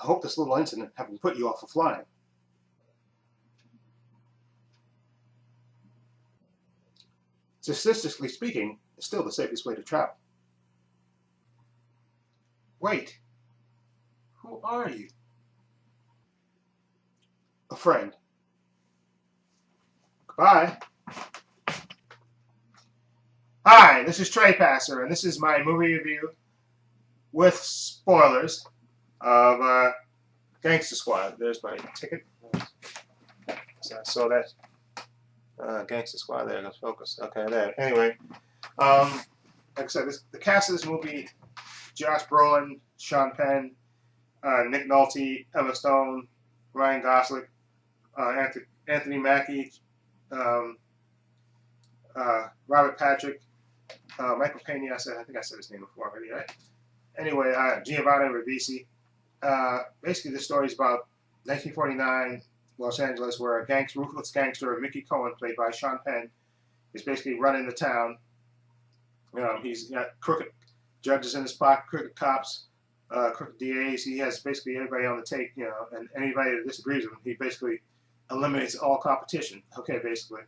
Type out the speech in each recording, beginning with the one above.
I hope this little incident haven't put you off of flying. Statistically speaking, it's still the safest way to travel. Wait, who are you? A friend. Goodbye. Hi, this is Trey Passer, and this is my movie review with spoilers of Gangster Squad. There's my ticket. So I saw that. Gangster Squad, there, let's focus. Okay, there. Anyway, like I said, the cast of this movie: Josh Brolin, Sean Penn, Nick Nolte, Emma Stone, Ryan Gosling, Anthony Mackie, Robert Patrick, Michael Pena. I think I said his name before already, right? Anyway, Giovanni Ribisi. Basically, the story is about 1949 Los Angeles, where a ruthless gangster, Mickey Cohen, played by Sean Penn, is basically running the town. He's got crooked judges in his pocket, crooked cops, crooked DAs. He has basically everybody on the take, and anybody that disagrees with him, he basically eliminates all competition. Okay, basically.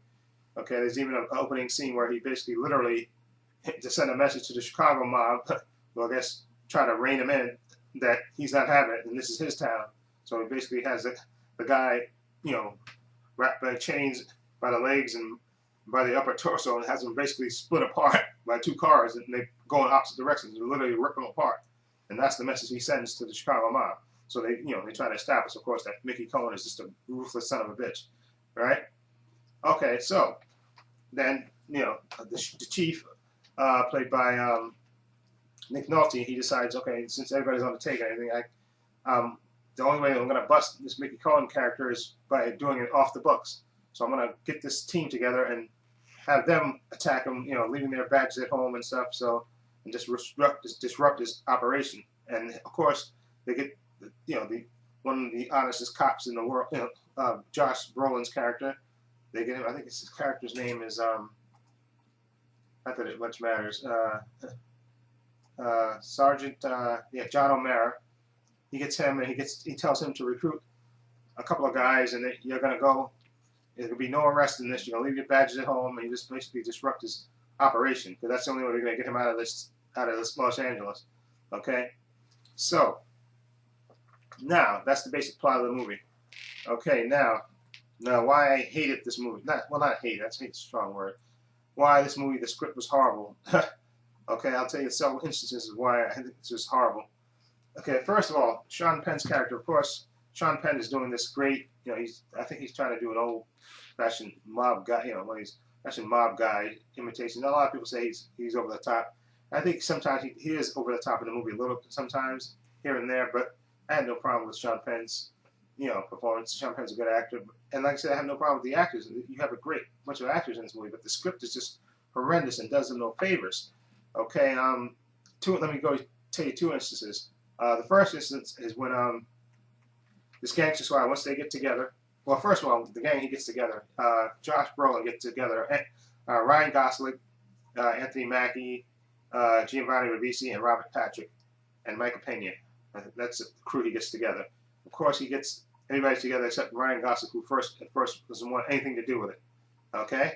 Okay, there's even an opening scene where he basically literally, to send a message to the Chicago mob, well, I guess try to rein him in, that he's not having it, and this is his town. So he basically has the guy, wrapped by chains by the legs and by the upper torso, and has them basically split apart by two cars, and they go in opposite directions. They literally rip them apart, and that's the message he sends to the Chicago mob. So they try to establish, of course, that Mickey Cohen is just a ruthless son of a bitch, right? Okay, so then the chief, played by Nick Nolte, he decides, okay, since everybody's on the take and everything, the only way I'm going to bust this Mickey Cohen character is by doing it off the books. So I'm going to get this team together and have them attack him, leaving their badges at home and stuff, and just disrupt his operation. And of course, they get, one of the honestest cops in the world, Josh Brolin's character. They get him. I think his character's name is not that it much matters. Sergeant, John O'Mara. He gets him, and he tells him to recruit a couple of guys, and you're gonna go. There's gonna be no arrest in this. You're gonna leave your badges at home, and you just basically disrupt his operation, because that's the only way we're gonna get him out of this Los Angeles. Okay, so now that's the basic plot of the movie. Okay, now why I hated this movie? Not hate. That's a strong word. Why this movie? The script was horrible. Okay, I'll tell you several instances of why I think it's just horrible. Okay, first of all, Sean Penn's character. Of course, Sean Penn is doing this great. I think he's trying to do an old-fashioned mob guy. One of these fashioned mob guy imitations. A lot of people say he's over the top. I think sometimes he is over the top in the movie a little. Sometimes here and there, but I had no problem with Sean Penn's performance. Sean Penn's a good actor, and like I said, I have no problem with the actors. You have a great bunch of actors in this movie, but the script is just horrendous and does them no favors. Okay, let me go tell you two instances. The first instance is when this gangster squad, once they get together. Well, first of all, the gang he gets together. Josh Brolin gets together. Ryan Gosling, Anthony Mackie, Giovanni Ribisi, and Robert Patrick, and Michael Pena. That's the crew he gets together. Of course, he gets everybody together except Ryan Gosling, who at first doesn't want anything to do with it. Okay.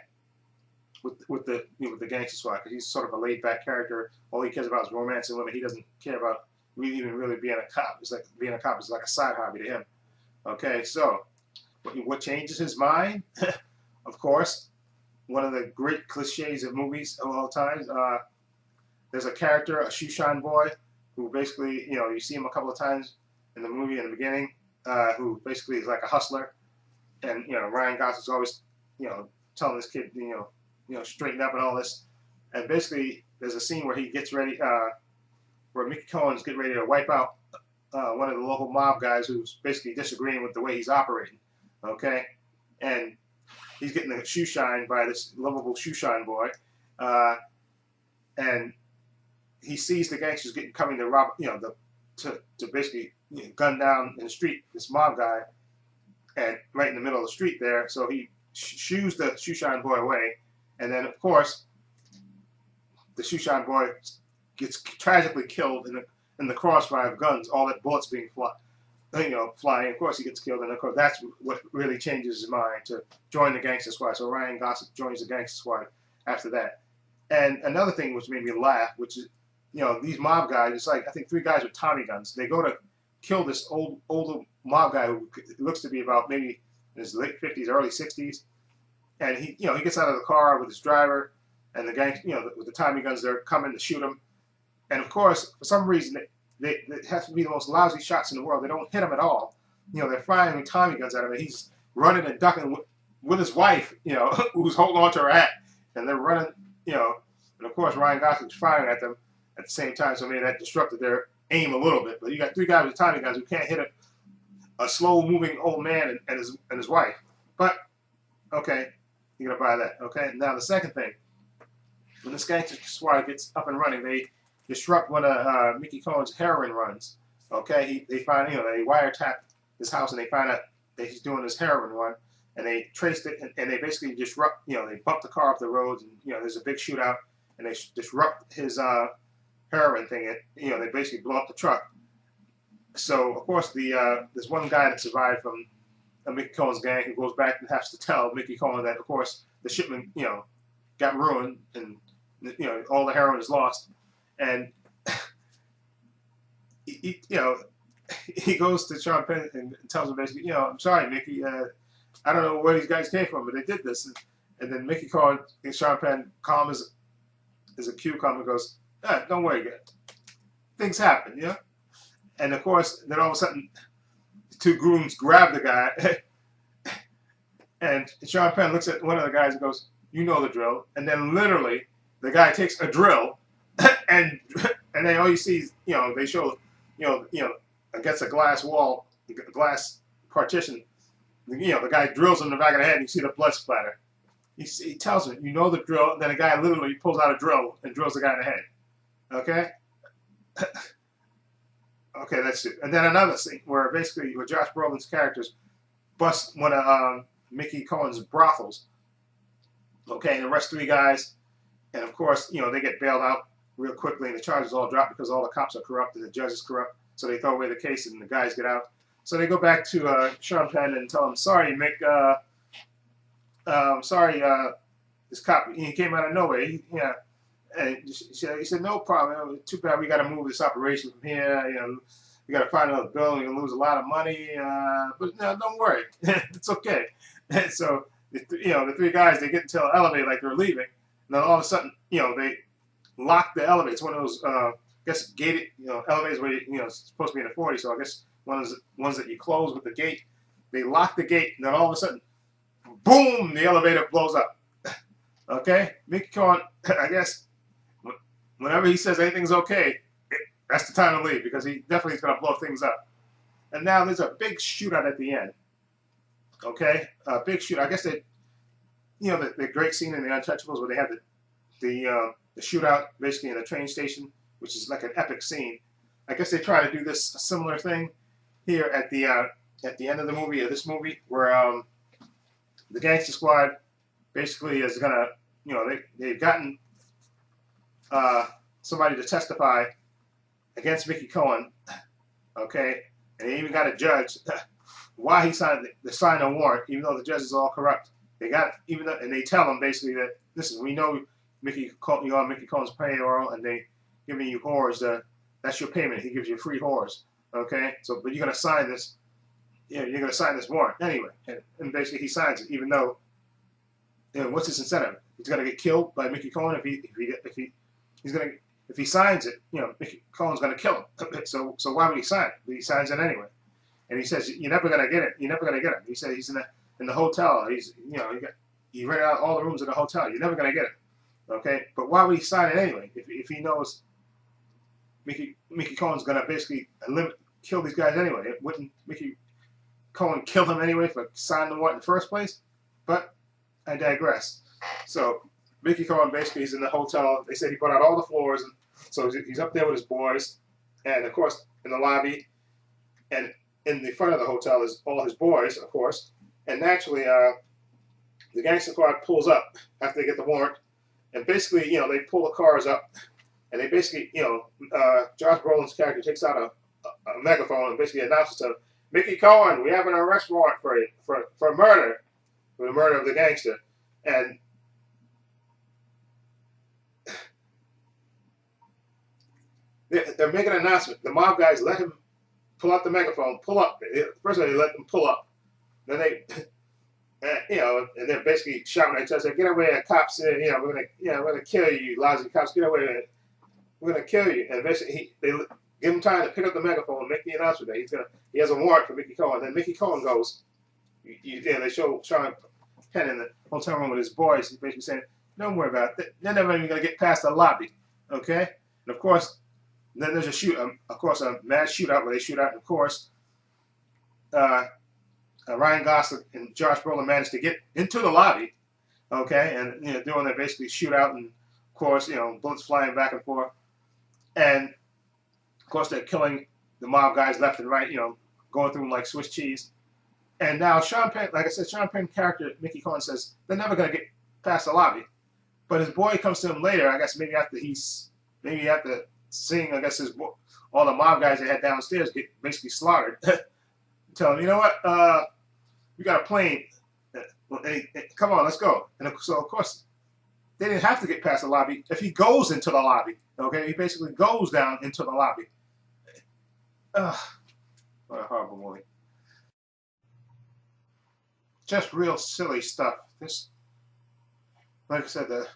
With the gangster squad, because he's sort of a laid-back character. All he cares about is romance and women. He doesn't care about even really being a cop. It's like being a cop is like a side hobby to him. Okay, so what changes his mind? Of course, one of the great cliches of movies of all times. There's a character, a shoeshine boy, who basically, you see him a couple of times in the movie in the beginning, who basically is like a hustler, and Ryan Gosling's always, telling this kid, straighten up and all this, and basically there's a scene where he gets ready, where Mickey Cohen's getting ready to wipe out one of the local mob guys who's basically disagreeing with the way he's operating. Okay, and he's getting the shoe shine by this lovable shoeshine boy, and he sees the gangsters coming to rob, to basically gun down in the street this mob guy, and right in the middle of the street there. So he shoos the shoeshine boy away, and then of course the shoeshine boy gets tragically killed in the crossfire of guns, all that bullets being flying. Of course, he gets killed, and of course, that's what really changes his mind to join the Gangster Squad. So Ryan Gosling joins the Gangster Squad after that. And another thing which made me laugh, which is, these mob guys. It's like I think 3 guys with Tommy guns. They go to kill this older mob guy who looks to be about maybe in his late 50s, early 60s, and he gets out of the car with his driver, and the gang, with the Tommy guns, they're coming to shoot him, and of course, for some reason, they have to be the most lousy shots in the world. They don't hit him at all. They're firing with Tommy guns at him, and he's running and ducking with his wife, who's holding on to her hat, and they're running, and of course, Ryan Gosling's firing at them at the same time, so maybe that disrupted their aim a little bit. But you got 3 guys with Tommy guns who can't hit a slow-moving old man and his wife. But okay, you're gonna buy that. Okay. Now the second thing, when this Gangster Squad gets up and running, they disrupt one of Mickey Cohen's heroin runs. Okay, they find they wiretap his house and they find out that he's doing this heroin run, and they traced it and they basically disrupt. They bump the car off the roads, and there's a big shootout, and they disrupt his heroin thing. And they basically blow up the truck. So of course there's one guy that survived from Mickey Cohen's gang who goes back and has to tell Mickey Cohen that of course the shipment got ruined and all the heroin is lost, and he goes to Sean Penn and tells him basically, I'm sorry, Mickey, I don't know where these guys came from, but they did this. And then Mickey Cohen and Sean Penn, calm as a cucumber, goes, don't worry, things happen, And of course, then all of a sudden, the 2 grooms grab the guy, and Sean Penn looks at one of the guys and goes, "You know the drill." And then literally, the guy takes a drill, and then all you see is, they show, against a glass wall, a glass partition, the guy drills him in the back of the head, and you see the blood splatter. He tells him, "You know the drill." And then the guy literally pulls out a drill and drills the guy in the head. Okay. Okay, that's it. And then another scene where basically Josh Brolin's characters bust one of Mickey Cohen's brothels. Okay, and arrest 3 guys, and of course, they get bailed out real quickly, and the charges all drop because all the cops are corrupt and the judge is corrupt. So they throw away the case, and the guys get out. So they go back to Sean Penn and tell him, "Sorry, Mick. Sorry, this cop, he came out of nowhere. And he said, no problem. Too bad we got to move this operation from here. We got to find another building. We're going to lose a lot of money. But no, don't worry. It's okay." And so, the 3 guys, they get into the elevator like they're leaving. And then all of a sudden, they lock the elevator. It's one of those, I guess, gated, elevators where, it's supposed to be in the 40. So I guess one of the ones that you close with the gate. They lock the gate. And then all of a sudden, boom, the elevator blows up. Okay? Mickey Cohen, I guess, whenever he says anything's okay, that's the time to leave, because he definitely is going to blow things up. And now there's a big shootout at the end. Okay? A big shootout. I guess they, the great scene in The Untouchables where they have the shootout basically in a train station, which is like an epic scene. I guess they try to do this a similar thing here at the end of the movie, of this movie, where the Gangster Squad basically is going to, they've gotten somebody to testify against Mickey Cohen, okay, and they even got a judge why he signed a warrant, even though the judge is all corrupt. They got and they tell him basically that, listen, we know you're on Mickey Cohen's payroll, and they giving you whores. That's your payment. He gives you free whores, okay. So, but you're gonna sign this. You're gonna sign this warrant anyway, and basically he signs it, even though. What's his incentive? He's gonna get killed by Mickey Cohen if he signs it. Mickey Cohen's gonna kill him. So why would he sign it? But he signs it anyway, and he says you're never gonna get it. You're never gonna get him. He said he's in the hotel. He's he rented out all the rooms in the hotel. You're never gonna get it. Okay, but why would he sign it anyway if he knows Mickey Cohen's gonna basically kill these guys anyway? Wouldn't Mickey Cohen kill him anyway for signing the warrant in the first place? But I digress. So Mickey Cohen basically is in the hotel. They said he put out all the floors, and so he's up there with his boys, and of course in the lobby, and in the front of the hotel is all his boys, of course. And naturally, the Gangster Squad pulls up after they get the warrant, and basically, they pull the cars up, and they basically, Josh Brolin's character takes out a megaphone and basically announces to them, Mickey Cohen, we have an arrest warrant for you for murder, for the murder of the gangster, and they're making an announcement. The mob guys let him pull out the megaphone, pull up. First of all, they let them pull up. Then they, and they're basically shouting at each other, "Get away, cops! We're gonna kill you, lousy cops! Get away! We're gonna kill you!" And basically, they give him time to pick up the megaphone and make the announcement that he has a warrant for Mickey Cohen. Then Mickey Cohen goes, they show Sean Penn in the hotel room with his boys. He's basically saying, "Don't worry about it. They're never even gonna get past the lobby, okay?" And of course. Then there's a mad shootout where they shoot out. And of course, Ryan Gosling and Josh Brolin managed to get into the lobby, okay, and doing their basically shootout, and of course, bullets flying back and forth, and of course they're killing the mob guys left and right, going through them like Swiss cheese. And now Sean Penn, like I said, Sean Penn character Mickey Cohen says they're never gonna get past the lobby, but his boy comes to him later. I guess maybe after seeing, I guess, all the mob guys they had downstairs get basically slaughtered. Tell him, you know what? We got a plane. Come on, let's go. And so, of course, they didn't have to get past the lobby. If he goes into the lobby, okay, he basically goes down into the lobby. What a horrible movie. Just real silly stuff. This, like I said, the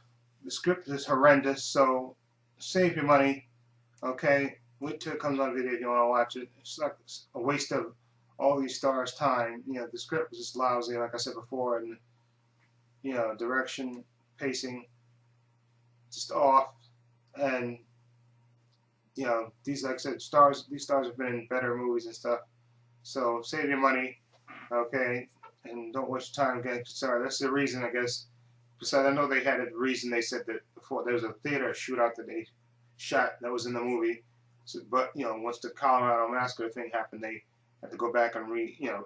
script is horrendous. So save your money. Okay, wait till it comes on video if you want to watch it. It's like a waste of all these stars' time. The script was just lousy, like I said before, and direction, pacing, just off. And these, like I said, these stars have been in better movies and stuff. So save your money, okay, and don't waste your time getting started. That's the reason, I guess. Besides, I know they had a reason. They said that before there was a theater shootout that they shot that was in the movie, but once the Colorado Massacre thing happened, they had to go back and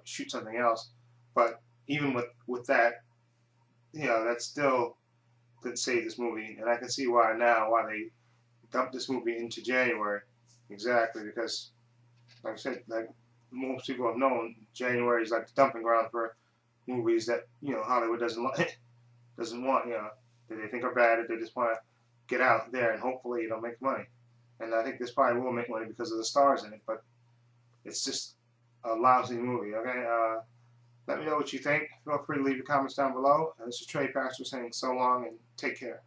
shoot something else. But even with that, that still didn't save this movie, and I can see why they dumped this movie into January. Exactly, because like I said, like most people have known, January is like the dumping ground for movies that Hollywood doesn't want, that they think are bad, that they just want to get out there and hopefully it'll make money. And I think this probably will make money because of the stars in it, but it's just a lousy movie, okay? Let me know what you think. Feel free to leave your comments down below. This is Trey Pastor saying so long and take care.